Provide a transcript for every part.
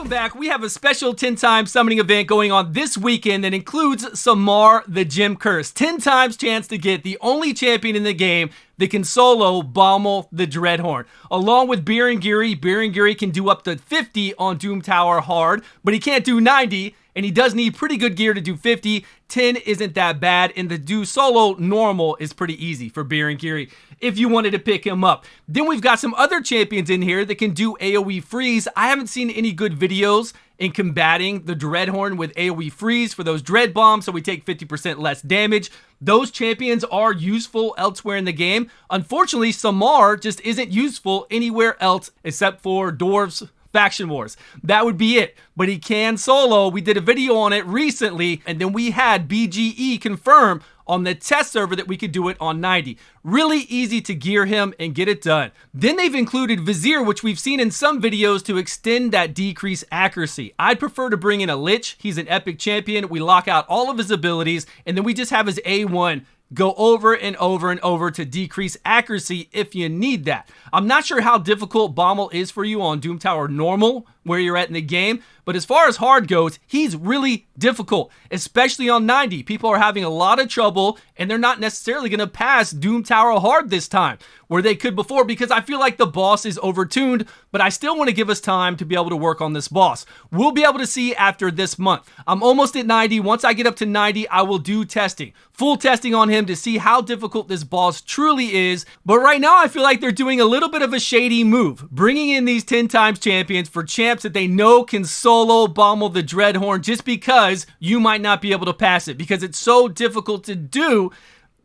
Welcome back. We have a special 10 times summoning event going on this weekend that includes Samar the Gem Curse. 10 times chance to get the only champion in the game that can solo Baumel the Dreadhorn. Along with Burangiri, Burangiri can do up to 50 on Doom Tower hard, but he can't do 90, and he does need pretty good gear to do 50. 10 isn't that bad, and to do solo normal is pretty easy for Burangiri if you wanted to pick him up. Then we've got some other champions in here that can do AoE freeze. I haven't seen any good videos in combating the Dreadhorn with AoE freeze for those Dread Bombs, so we take 50% less damage. Those champions are useful elsewhere in the game. Unfortunately, Samar just isn't useful anywhere else except for Dwarves Faction Wars. That would be it. But he can solo. We did a video on it recently, and then we had BGE confirm on the test server that we could do it on 90. Really easy to gear him and get it done. Then they've included Vizier, which we've seen in some videos to extend that decrease accuracy. I'd prefer to bring in a Lich. He's an epic champion. We lock out all of his abilities, and then we just have his A1 go over and over and over to decrease accuracy if you need that. I'm not sure how difficult Baumel is for you on Doom Tower normal, where you're at in the game, but as far as hard goes, he's really difficult, especially on 90. People are having a lot of trouble, and they're not necessarily going to pass Doom Tower hard this time, where they could before, because I feel like the boss is overtuned, but I still want to give us time to be able to work on this boss. We'll be able to see after this month. I'm almost at 90. Once I get up to 90, I will do testing. Full testing on him to see how difficult this boss truly is, but right now I feel like they're doing a little bit of a shady move, bringing in these 10 times champions for champs that they know can solo Baumel the Dreadhorn just because you might not be able to pass it, because it's so difficult to do.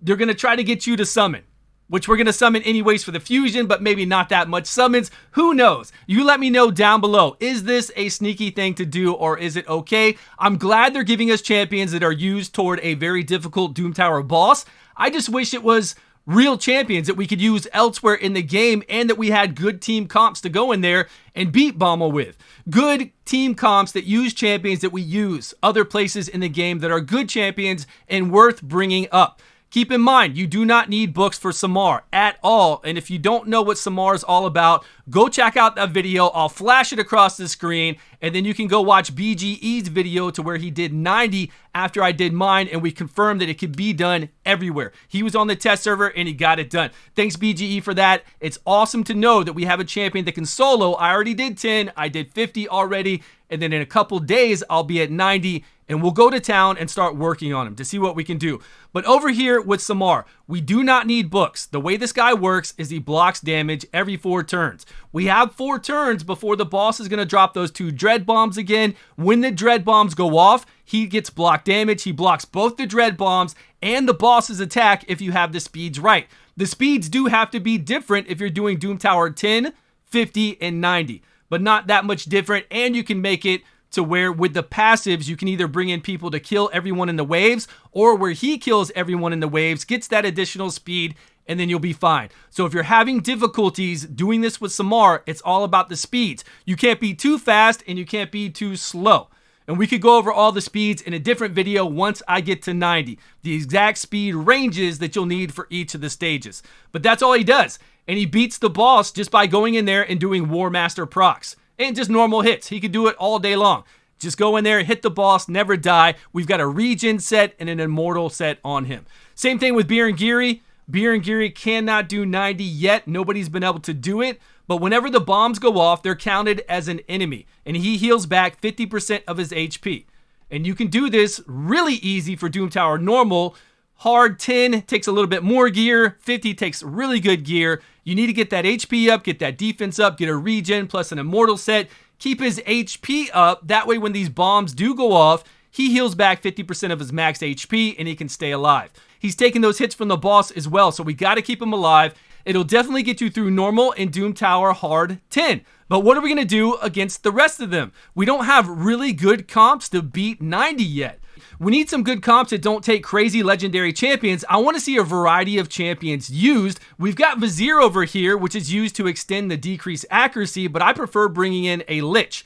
They're going to try to get you to summon, which we're going to summon anyways for the fusion, but maybe not that much summons. Who knows? You let me know down below. Is this a sneaky thing to do, or is it okay? I'm glad they're giving us champions that are used toward a very difficult Doom Tower boss. I just wish it was real champions that we could use elsewhere in the game, and that we had good team comps to go in there and beat Baumel with. Good team comps that use champions that we use other places in the game that are good champions and worth bringing up. Keep in mind, you do not need books for Samar at all. And if you don't know what Samar is all about, go check out that video. I'll flash it across the screen, and then you can go watch BGE's video to where he did 90 after I did mine, and we confirmed that it could be done everywhere. He was on the test server, and he got it done. Thanks, BGE, for that. It's awesome to know that we have a champion that can solo. I already did 10. I did 50 already. And then in a couple days, I'll be at 90, and we'll go to town and start working on him to see what we can do. But over here with Samar, we do not need books. The way this guy works is he blocks damage every 4 turns. We have 4 turns before the boss is going to drop those 2 Dread Bombs again. When the Dread Bombs go off, he gets block damage. He blocks both the Dread Bombs and the boss's attack if you have the speeds right. The speeds do have to be different if you're doing Doom Tower 10, 50, and 90. But not that much different, and you can make it to where with the passives, you can either bring in people to kill everyone in the waves, or where he kills everyone in the waves, gets that additional speed, and then you'll be fine. So if you're having difficulties doing this with Samar, it's all about the speeds. You can't be too fast, and you can't be too slow. And we could go over all the speeds in a different video once I get to 90. The exact speed ranges that you'll need for each of the stages. But that's all he does. And he beats the boss just by going in there and doing War Master procs. And just normal hits. He could do it all day long. Just go in there, hit the boss, never die. We've got a regen set and an immortal set on him. Same thing with Burangiri. Burangiri cannot do 90 yet. Nobody's been able to do it. But whenever the bombs go off, they're counted as an enemy. And he heals back 50% of his HP. And you can do this really easy for Doom Tower normal. Hard 10 takes a little bit more gear. 50 takes really good gear. You need to get that HP up, get that defense up, get a regen plus an immortal set. Keep his HP up. That way when these bombs do go off, he heals back 50% of his max HP and he can stay alive. He's taking those hits from the boss as well, so we got to keep him alive. It'll definitely get you through normal and Doom Tower hard 10. But what are we going to do against the rest of them? We don't have really good comps to beat 90 yet. We need some good comps that don't take crazy legendary champions. I want to see a variety of champions used. We've got Vizier over here, which is used to extend the decrease accuracy, but I prefer bringing in a Lich.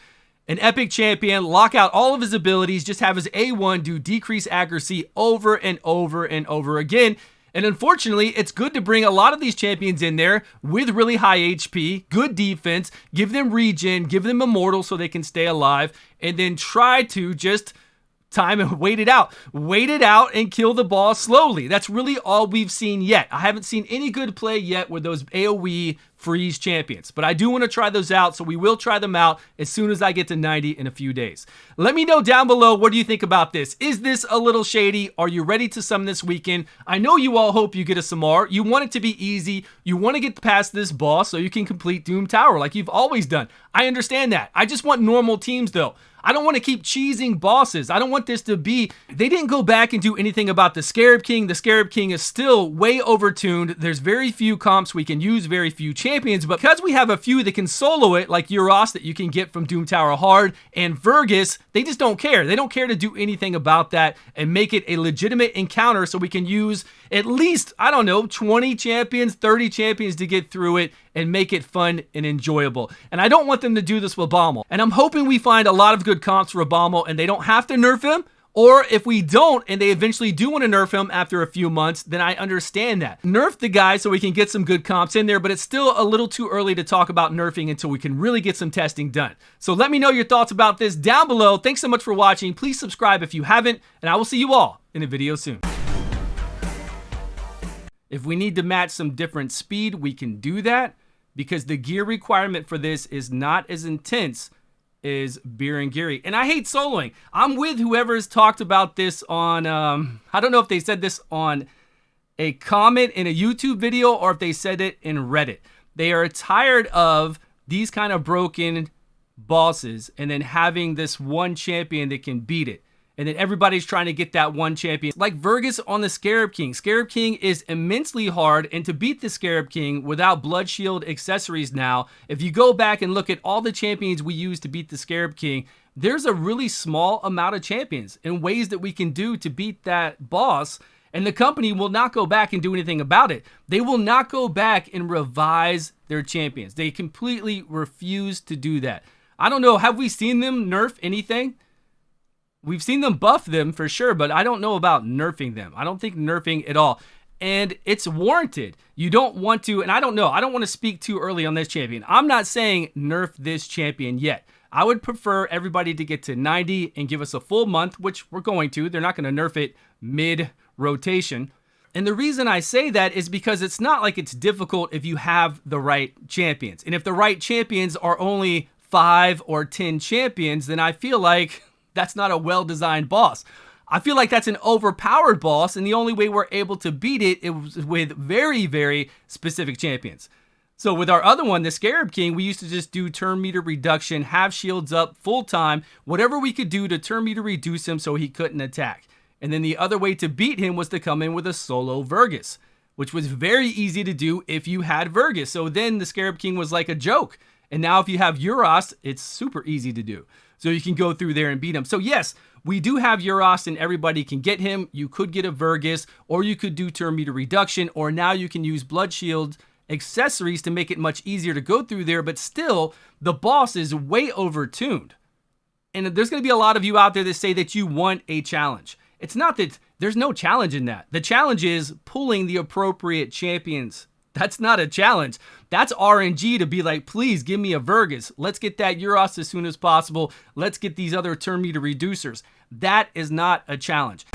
An epic champion, lock out all of his abilities, just have his A1 do decrease accuracy over and over and over again. And unfortunately, it's good to bring a lot of these champions in there with really high HP, good defense, give them regen, give them immortal so they can stay alive, and then try to just time and wait it out and kill the boss slowly. That's really all we've seen yet. I haven't seen any good play yet with those AoE freeze champions, but I do want to try those out, so we will try them out as soon as I get to 90 in a few days. Let me know down below, what do you think about this? Is this a little shady? Are you ready to summon this weekend? I know you all hope you get a Samar. You want it to be easy. You want to get past this boss so you can complete Doom Tower like you've always done. I understand that. I just want normal teams though. I don't want to keep cheesing bosses. I don't want this to be... They didn't go back and do anything about the Scarab King. The Scarab King is still way overtuned. There's very few comps we can use, very few champions, but because we have a few that can solo it, like Euros that you can get from Doom Tower Hard, and Vergus, they just don't care. They don't care to do anything about that and make it a legitimate encounter so we can use at least, I don't know, 20 champions, 30 champions to get through it and make it fun and enjoyable. And I don't want them to do this with Baumel. And I'm hoping we find a lot of good comps for Baumel and they don't have to nerf him. Or if we don't and they eventually do want to nerf him after a few months, then I understand that. Nerf the guy so we can get some good comps in there, but it's still a little too early to talk about nerfing until we can really get some testing done. So let me know your thoughts about this down below. Thanks so much for watching. Please subscribe if you haven't, and I will see you all in a video soon. If we need to match some different speed, we can do that because the gear requirement for this is not as intense as Burangiri. And I hate soloing. I'm with whoever's talked about this on, I don't know if they said this on a comment in a YouTube video or if they said it in Reddit. They are tired of these kind of broken bosses and then having this one champion that can beat it. And then everybody's trying to get that one champion. Like Vergus on the Scarab King. Scarab King is immensely hard, and to beat the Scarab King without Blood Shield accessories now, if you go back and look at all the champions we use to beat the Scarab King, there's a really small amount of champions and ways that we can do to beat that boss, and the company will not go back and do anything about it. They will not go back and revise their champions. They completely refuse to do that. I don't know, have we seen them nerf anything? We've seen them buff them for sure, but I don't know about nerfing them. I don't think nerfing at all. And it's warranted. You don't want to, and I don't know, I don't want to speak too early on this champion. I'm not saying nerf this champion yet. I would prefer everybody to get to 90 and give us a full month, which we're going to. They're not going to nerf it mid-rotation. And the reason I say that is because it's not like it's difficult if you have the right champions. And if the right champions are only 5 or 10 champions, then I feel like that's not a well-designed boss. I feel like that's an overpowered boss, and the only way we're able to beat it is with very, very specific champions. So with our other one, the Scarab King, we used to just do turn meter reduction, have shields up full time, whatever we could do to turn meter reduce him so he couldn't attack. And then the other way to beat him was to come in with a solo Vergus, which was very easy to do if you had Vergus. So then the Scarab King was like a joke. And now if you have Euros, it's super easy to do. So you can go through there and beat him. So yes, we do have Euros and everybody can get him. You could get a Vergus, or you could do turn meter reduction, or now you can use Blood Shield accessories to make it much easier to go through there, but still, the boss is way overtuned. And there's going to be a lot of you out there that say that you want a challenge. It's not that there's no challenge in that. The challenge is pulling the appropriate champions. That's not a challenge. That's RNG to be like, please give me a Vergus. Let's get that Euros as soon as possible. Let's get these other turn meter reducers. That is not a challenge.